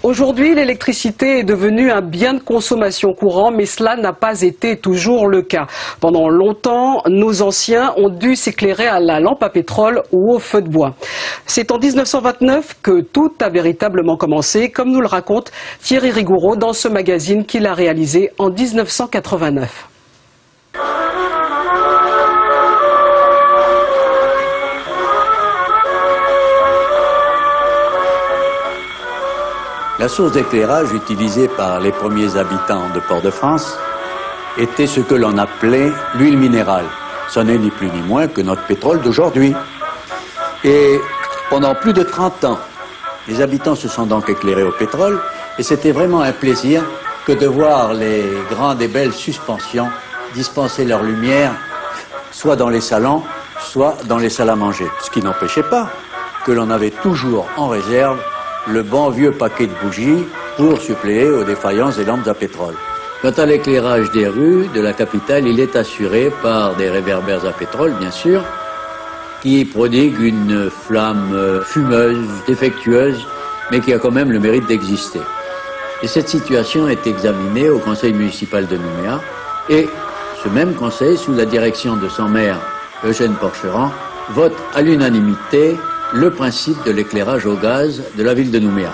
Aujourd'hui, l'électricité est devenue un bien de consommation courant, mais cela n'a pas été toujours le cas. Pendant longtemps, nos anciens ont dû s'éclairer à la lampe à pétrole ou au feu de bois. C'est en 1929 que tout a véritablement commencé, comme nous le raconte Thierry Rigoureau dans ce magazine qu'il a réalisé en 1989. La source d'éclairage utilisée par les premiers habitants de Port-de-France était ce que l'on appelait l'huile minérale. Ce n'est ni plus ni moins que notre pétrole d'aujourd'hui. Et pendant plus de 30 ans, les habitants se sont donc éclairés au pétrole et c'était vraiment un plaisir que de voir les grandes et belles suspensions dispenser leur lumière soit dans les salons, soit dans les salles à manger. Ce qui n'empêchait pas que l'on avait toujours en réserve le bon vieux paquet de bougies pour suppléer aux défaillances des lampes à pétrole. Quant à l'éclairage des rues de la capitale, il est assuré par des réverbères à pétrole, bien sûr, qui prodiguent une flamme fumeuse, défectueuse, mais qui a quand même le mérite d'exister. Et cette situation est examinée au conseil municipal de Nouméa, et ce même conseil, sous la direction de son maire Eugène Porcheran, vote à l'unanimité le principe de l'éclairage au gaz de la ville de Nouméa.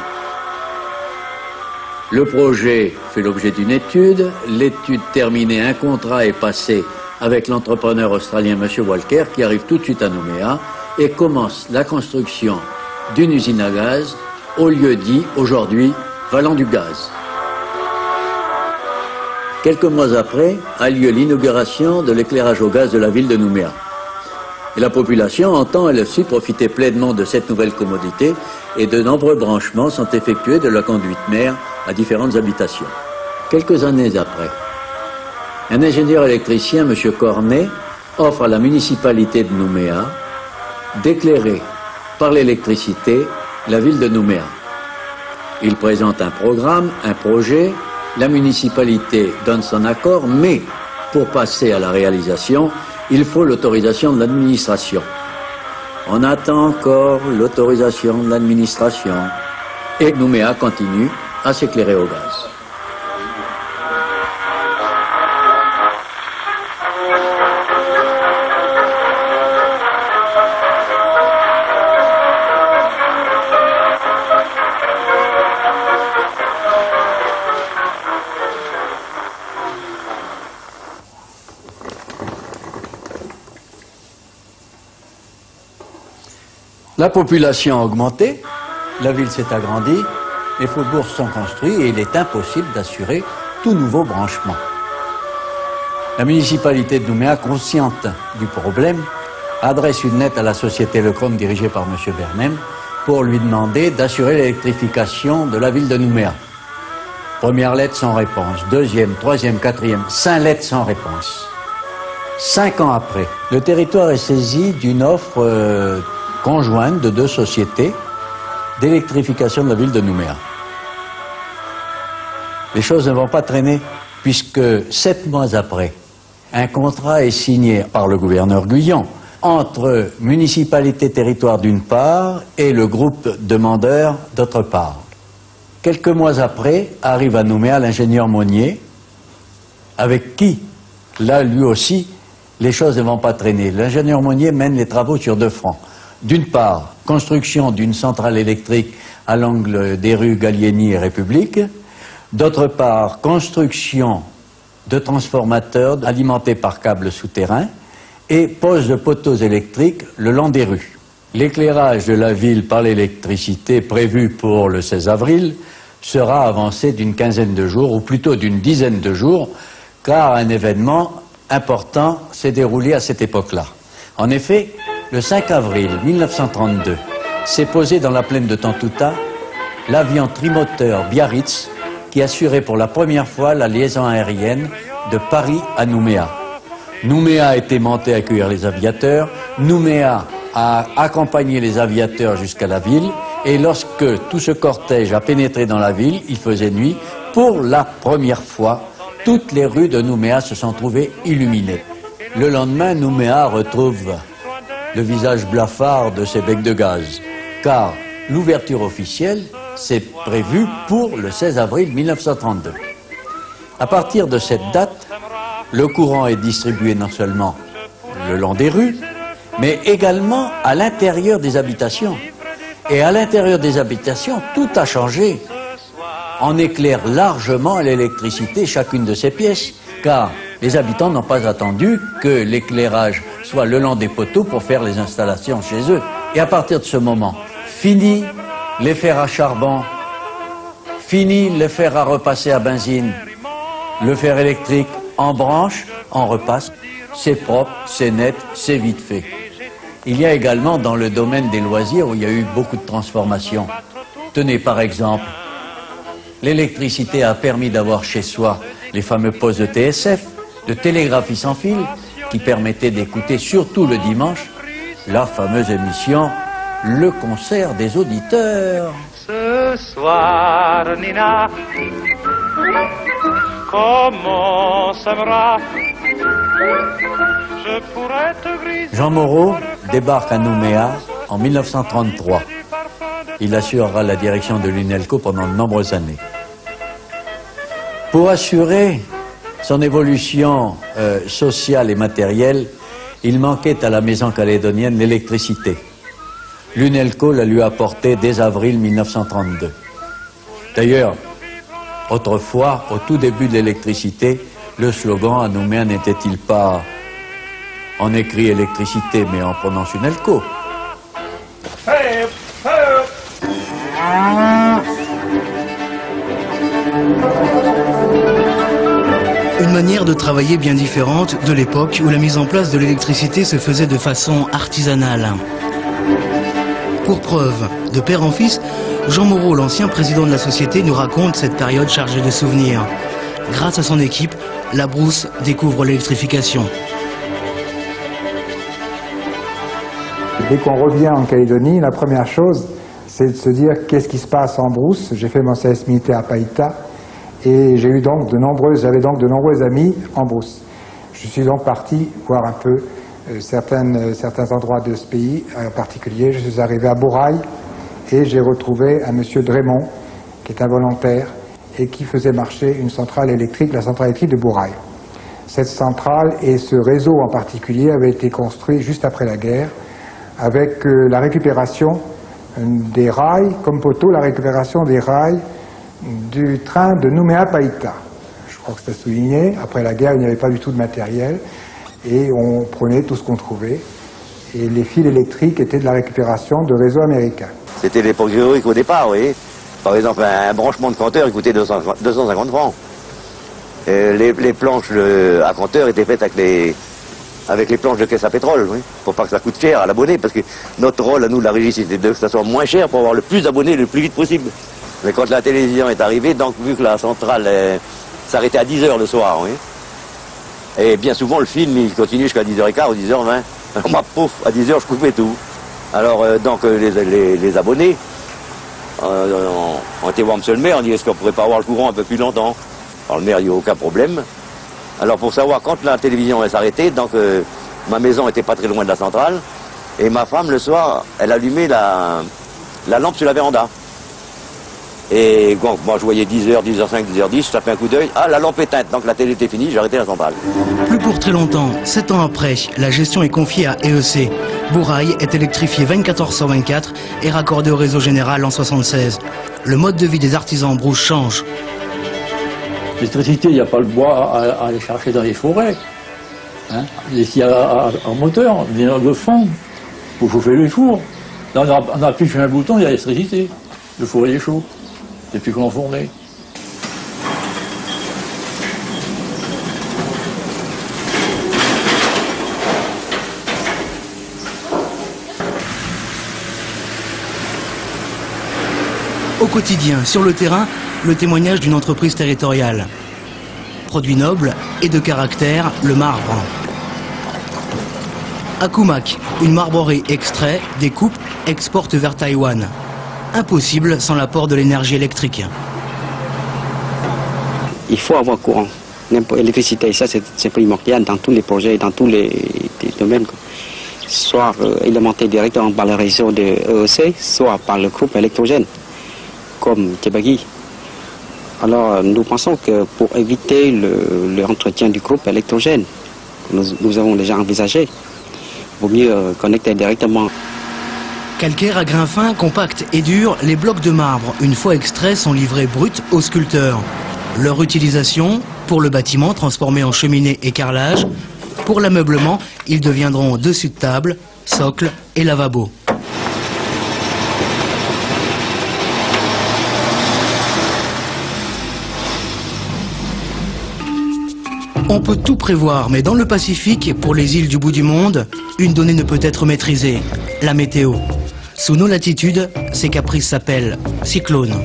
Le projet fait l'objet d'une étude. L'étude terminée, un contrat est passé avec l'entrepreneur australien M. Walker qui arrive tout de suite à Nouméa et commence la construction d'une usine à gaz au lieu dit aujourd'hui Vallon du Gaz. Quelques mois après a lieu l'inauguration de l'éclairage au gaz de la ville de Nouméa. Et la population entend elle aussi profiter pleinement de cette nouvelle commodité et de nombreux branchements sont effectués de la conduite mer à différentes habitations. Quelques années après, un ingénieur électricien, M. Cornet, offre à la municipalité de Nouméa d'éclairer par l'électricité la ville de Nouméa. Il présente un programme, un projet, la municipalité donne son accord, mais pour passer à la réalisation, il faut l'autorisation de l'administration. On attend encore l'autorisation de l'administration. Et Nouméa continue à s'éclairer au gaz. La population a augmenté, la ville s'est agrandie, les faubourgs sont construits et il est impossible d'assurer tout nouveau branchement. La municipalité de Nouméa, consciente du problème, adresse une lettre à la société Lecrone dirigée par M. Bernem pour lui demander d'assurer l'électrification de la ville de Nouméa. Première lettre sans réponse, deuxième, troisième, quatrième, 5 lettres sans réponse. 5 ans après, le territoire est saisi d'une offre conjointe de 2 sociétés d'électrification de la ville de Nouméa. Les choses ne vont pas traîner puisque 7 mois après, un contrat est signé par le gouverneur Guyon entre municipalité territoire d'une part et le groupe demandeur d'autre part. Quelques mois après, arrive à Nouméa l'ingénieur Monnier avec qui, là lui aussi, les choses ne vont pas traîner. L'ingénieur Monnier mène les travaux sur 2 fronts. D'une part, construction d'une centrale électrique à l'angle des rues Gallieni et République. D'autre part, construction de transformateurs alimentés par câbles souterrains et pose de poteaux électriques le long des rues. L'éclairage de la ville par l'électricité prévu pour le 16 avril sera avancé d'une quinzaine de jours, ou plutôt d'une dizaine de jours, car un événement important s'est déroulé à cette époque-là. En effet, le 5 avril 1932, s'est posé dans la plaine de Tantouta l'avion trimoteur Biarritz qui assurait pour la première fois la liaison aérienne de Paris à Nouméa. Nouméa a été monté à accueillir les aviateurs, Nouméa a accompagné les aviateurs jusqu'à la ville et lorsque tout ce cortège a pénétré dans la ville, il faisait nuit, pour la première fois, toutes les rues de Nouméa se sont trouvées illuminées. Le lendemain, Nouméa retrouve le visage blafard de ses becs de gaz, car l'ouverture officielle, c'est prévu pour le 16 avril 1932. À partir de cette date, le courant est distribué non seulement le long des rues, mais également à l'intérieur des habitations. Et à l'intérieur des habitations, tout a changé. On éclaire largement l'électricité chacune de ces pièces, car les habitants n'ont pas attendu que l'éclairage soit le long des poteaux pour faire les installations chez eux. Et à partir de ce moment, fini les fers à charbon, fini les fers à repasser à benzine, le fer électrique en branche, on repasse, c'est propre, c'est net, c'est vite fait. Il y a également dans le domaine des loisirs où il y a eu beaucoup de transformations. Tenez par exemple, l'électricité a permis d'avoir chez soi les fameux postes de TSF, de télégraphie sans fil, qui permettaient d'écouter surtout le dimanche la fameuse émission Le concert des auditeurs. Ce soir, Nina, comment s'aimera? Je pourrais te briser. Jean Moreau débarque à Nouméa en 1933. Il assurera la direction de l'UNELCO pendant de nombreuses années. Pour assurer son évolution sociale et matérielle, il manquait à la maison calédonienne l'électricité. L'UNELCO la lui a apportée dès avril 1932. D'ailleurs, autrefois, au tout début de l'électricité, le slogan à Nouméa n'était-il pas « On écrit électricité, mais on prononce UNELCO ». Une manière de travailler bien différente de l'époque où la mise en place de l'électricité se faisait de façon artisanale. Pour preuve, de père en fils, Jean Moreau, l'ancien président de la société, nous raconte cette période chargée de souvenirs. Grâce à son équipe, la Brousse découvre l'électrification. Dès qu'on revient en Calédonie, la première chose, c'est de se dire qu'est-ce qui se passe en Brousse. J'ai fait mon service militaire à Païta et j'avais donc de nombreux amis en Brousse. Je suis donc parti voir un peu certains endroits de ce pays. En particulier, je suis arrivé à Bourail et j'ai retrouvé un monsieur Drémont, qui est un volontaire et qui faisait marcher une centrale électrique, la centrale électrique de Bourail. Cette centrale et ce réseau en particulier avaient été construits juste après la guerre, avec la récupération des rails, comme poteau, la récupération des rails du train de Nouméa-Païta. Je crois que c'est souligné. Après la guerre, il n'y avait pas du tout de matériel et on prenait tout ce qu'on trouvait. Et les fils électriques étaient de la récupération de réseaux américains. C'était l'époque héroïque au départ, vous voyez. Par exemple, un branchement de compteur il coûtait 250 francs. Les planches à compteur étaient faites avec les planches de caisse à pétrole, oui, pour pas que ça coûte cher à l'abonné, parce que notre rôle à nous, la régie, c'était que ça soit moins cher pour avoir le plus d'abonnés le plus vite possible. Mais quand la télévision est arrivée, donc vu que la centrale s'arrêtait à 10h le soir, oui, et bien souvent le film il continue jusqu'à 10h15 ou 10h20, alors moi, pouf, à 10h je coupais tout. Alors donc les abonnés, on était voir monsieur le maire, on dit est-ce qu'on pourrait pas avoir le courant un peu plus longtemps? Alors le maire, il n'y a aucun problème. Alors pour savoir quand la télévision s'arrêtait, donc ma maison n'était pas très loin de la centrale, et ma femme le soir, elle allumait la lampe sur la véranda. Et donc moi je voyais 10h, 10h05, 10h10, je tapais un coup d'œil, ah la lampe éteinte, donc la télé était finie, j'ai arrêté la centrale. Plus pour très longtemps, 7 ans après, la gestion est confiée à EEC. Bourail est électrifié 24h/24 et raccordé au réseau général en 1976. Le mode de vie des artisans brouches change. L'électricité, il n'y a pas le bois à aller chercher dans les forêts. Hein. S'il y a un moteur, le fond, pour chauffer les fours. Là, on appuie sur un bouton, il y a l'électricité. Le four est chaud. C'est plus qu'enfourné. Au quotidien, sur le terrain, le témoignage d'une entreprise territoriale. Produit noble et de caractère, le marbre. Akumak, une marbrerie extrait, découpe, exporte vers Taïwan. Impossible sans l'apport de l'énergie électrique. Il faut avoir courant. L'électricité, ça c'est primordial dans tous les projets, dans tous les domaines. Soit alimenté directement par le réseau de EEC, soit par le groupe électrogène. comme Kebagi. Alors nous pensons que pour éviter l'entretien du groupe électrogène, nous avons déjà envisagé, il vaut mieux connecter directement. Calcaire à grains fins, compact et dur, les blocs de marbre, une fois extraits, sont livrés bruts aux sculpteurs. Leur utilisation, pour le bâtiment transformé en cheminée et carrelage, pour l'ameublement, ils deviendront dessus de table, socle et lavabo. On peut tout prévoir, mais dans le Pacifique, pour les îles du bout du monde, une donnée ne peut être maîtrisée, la météo. Sous nos latitudes, ces caprices s'appellent cyclones.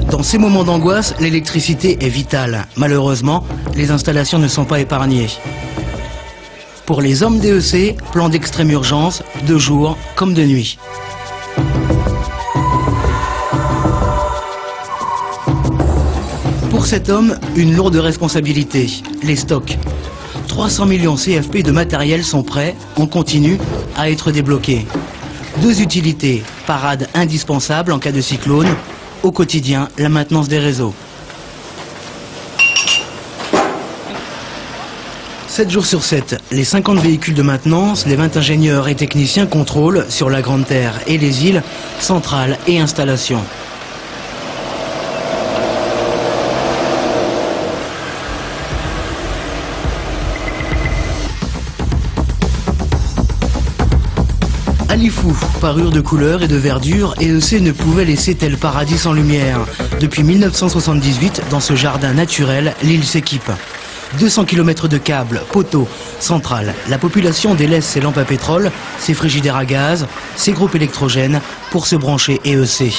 Dans ces moments d'angoisse, l'électricité est vitale. Malheureusement, les installations ne sont pas épargnées. Pour les hommes DEC, plan d'extrême urgence, de jour comme de nuit. Pour cet homme, une lourde responsabilité, les stocks. 300 millions CFP de matériel sont prêts, on continue, à être débloqués. 2 utilités, parade indispensable en cas de cyclone, au quotidien, la maintenance des réseaux. 7 jours sur 7, les 50 véhicules de maintenance, les 20 ingénieurs et techniciens contrôlent sur la Grande Terre et les îles, centrales et installations. À Lifou, parure de couleurs et de verdure, EEC ne pouvait laisser tel paradis sans lumière. Depuis 1978, dans ce jardin naturel, l'île s'équipe. 200 km de câbles, poteaux, centrales. La population délaisse ses lampes à pétrole, ses frigidaires à gaz, ses groupes électrogènes pour se brancher EEC.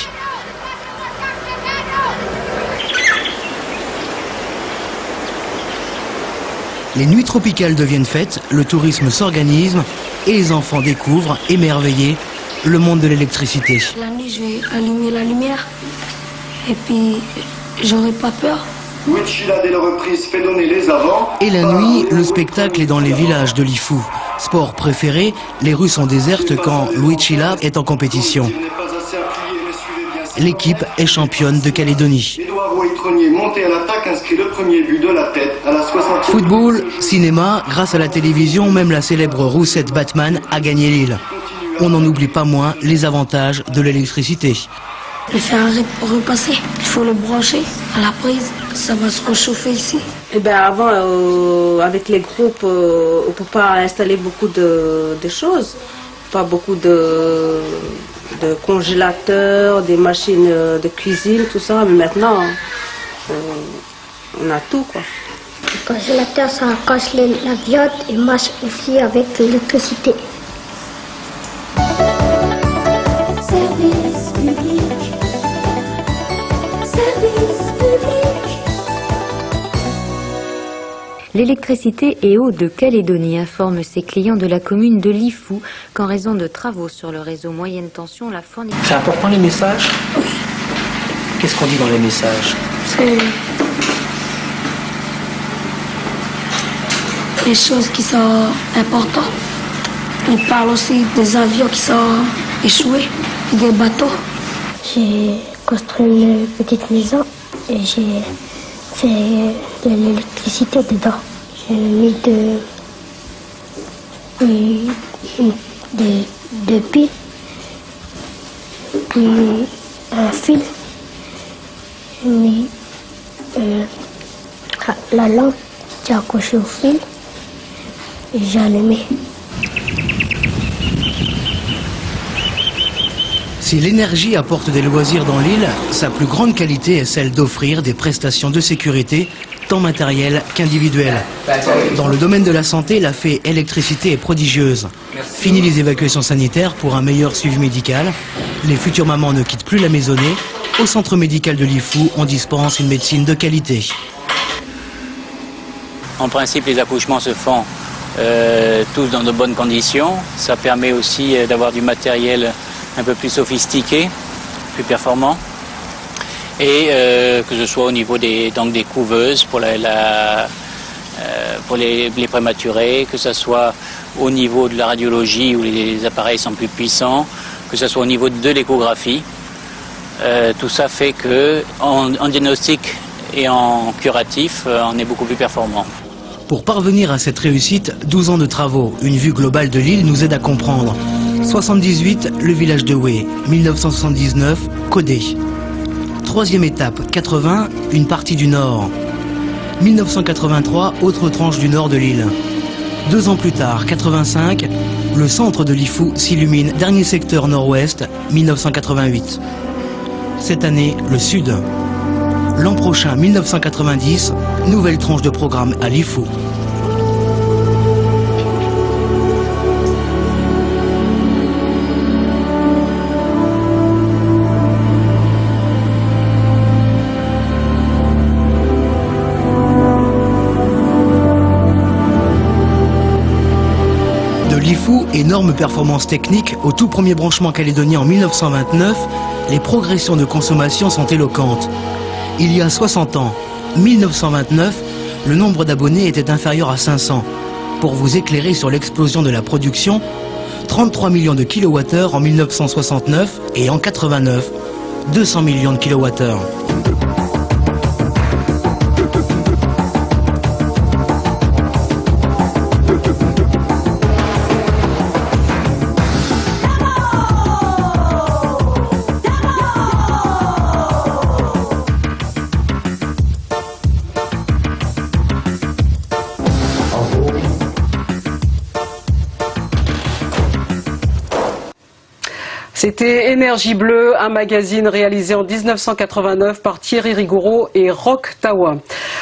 Les nuits tropicales deviennent fêtes, le tourisme s'organise et les enfants découvrent, émerveillés, le monde de l'électricité. La nuit, je vais allumer la lumière et puis j'aurai pas peur. Luichila, dès la reprise, fait donner les avants. Et la nuit, le spectacle est dans les villages de Lifou. Sport préféré, les rues sont désertes quand Luichila est en compétition. L'équipe est championne de Calédonie. Football, cinéma, grâce à la télévision, même la célèbre roussette Batman a gagné l'île. On n'en oublie pas moins les avantages de l'électricité. Le faire repasser, il faut le brancher à la prise, ça va se réchauffer ici. Et ben avant, avec les groupes, on ne peut pas installer beaucoup de choses, pas beaucoup de congélateurs, des machines de cuisine, tout ça, mais maintenant, on a tout, quoi. Le congélateur, ça cache la viande et marche aussi avec l'électricité. Service public. Service public. L'électricité et eau de Calédonie informe ses clients de la commune de Lifou qu'en raison de travaux sur le réseau moyenne tension, la fourniture... C'est important les messages? Qu'est-ce qu'on dit dans les messages? C'est les choses qui sont importantes. On parle aussi des avions qui sont échoués, des bateaux. J'ai construit une petite maison et j'ai fait de l'électricité dedans. J'ai mis deux piles, puis un fil. J'ai mis la lampe, j'ai accroché au fil et j'ai allumé. Si l'énergie apporte des loisirs dans l'île, sa plus grande qualité est celle d'offrir des prestations de sécurité, tant matérielles qu'individuelles. Dans le domaine de la santé, la fée électricité est prodigieuse. Fini les évacuations sanitaires pour un meilleur suivi médical. Les futures mamans ne quittent plus la maisonnée. Au centre médical de Lifou, on dispense une médecine de qualité. En principe, les accouchements se font tous dans de bonnes conditions. Ça permet aussi d'avoir du matériel un peu plus sophistiqué, plus performant. Et que ce soit au niveau des couveuses pour pour les prématurés, que ce soit au niveau de la radiologie où les appareils sont plus puissants, que ce soit au niveau de l'échographie. Tout ça fait qu'en diagnostic et en curatif, on est beaucoup plus performant. Pour parvenir à cette réussite, 12 ans de travaux, une vue globale de l'île nous aide à comprendre. 78, le village de Houé. 1979, Codé. Troisième étape, 80, une partie du nord. 1983, autre tranche du nord de l'île. 2 ans plus tard, 85, le centre de Lifou s'illumine, dernier secteur nord-ouest, 1988. Cette année, le sud. L'an prochain, 1990, nouvelle tranche de programme à Lifou. De Lifou, énorme performance technique, au tout premier branchement calédonien en 1929, les progressions de consommation sont éloquentes. Il y a 60 ans, 1929, le nombre d'abonnés était inférieur à 500. Pour vous éclairer sur l'explosion de la production, 33 millions de kilowattheures en 1969 et en 89, 200 millions de kilowattheures. C'était Énergie Bleue, un magazine réalisé en 1989 par Thierry Rigoureau et Roch Tawa.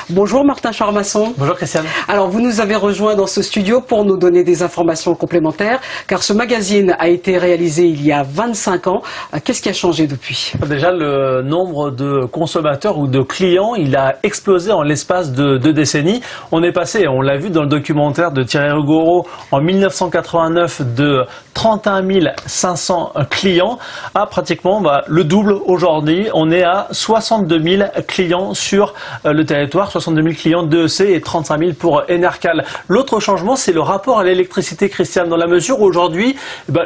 Bonjour Martin Charmasson. Bonjour Christiane. Alors vous nous avez rejoint dans ce studio pour nous donner des informations complémentaires, car ce magazine a été réalisé il y a 25 ans. Qu'est-ce qui a changé depuis? Déjà, le nombre de consommateurs ou de clients, il a explosé en l'espace de 2 décennies. On est passé, on l'a vu dans le documentaire de Thierry Rigoureau, en 1989 de 31 500 clients à pratiquement le double aujourd'hui. On est à 62 000 clients sur le territoire, 62 000 clients d'EEC et 35 000 pour Enercal. L'autre changement, c'est le rapport à l'électricité, Christiane, dans la mesure où aujourd'hui,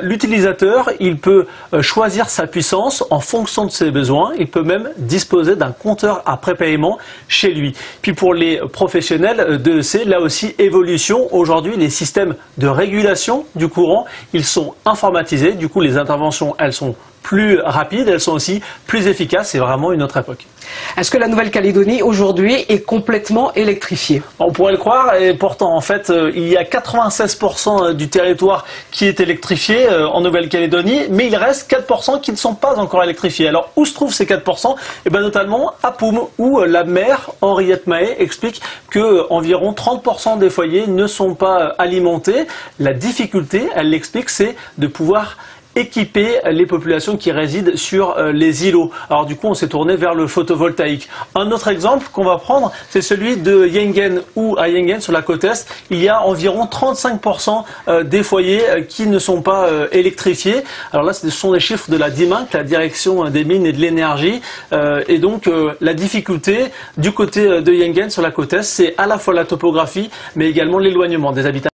l'utilisateur, il peut choisir sa puissance en fonction de ses besoins. Il peut même disposer d'un compteur à prépaiement chez lui. Puis pour les professionnels d'EEC, là aussi, évolution. Aujourd'hui, les systèmes de régulation du courant, ils sont informatisés. Du coup, les interventions, elles sont plus rapides, elles sont aussi plus efficaces. C'est vraiment une autre époque. Est-ce que la Nouvelle-Calédonie aujourd'hui est complètement électrifiée? On pourrait le croire, et pourtant en fait il y a 96% du territoire qui est électrifié en Nouvelle-Calédonie, mais il reste 4% qui ne sont pas encore électrifiés. Alors où se trouvent ces 4%? Eh bien notamment à Poum, où la maire Henriette Mahé explique que environ 30% des foyers ne sont pas alimentés. La difficulté, elle l'explique, c'est de pouvoir équiper les populations qui résident sur les îlots. Alors du coup, on s'est tourné vers le photovoltaïque. Un autre exemple qu'on va prendre, c'est celui de Yengen, où à Yengen, sur la côte est, il y a environ 35% des foyers qui ne sont pas électrifiés. Alors là, ce sont des chiffres de la DIMINC, la direction des mines et de l'énergie. Et donc, la difficulté du côté de Yengen, sur la côte est, c'est à la fois la topographie, mais également l'éloignement des habitants.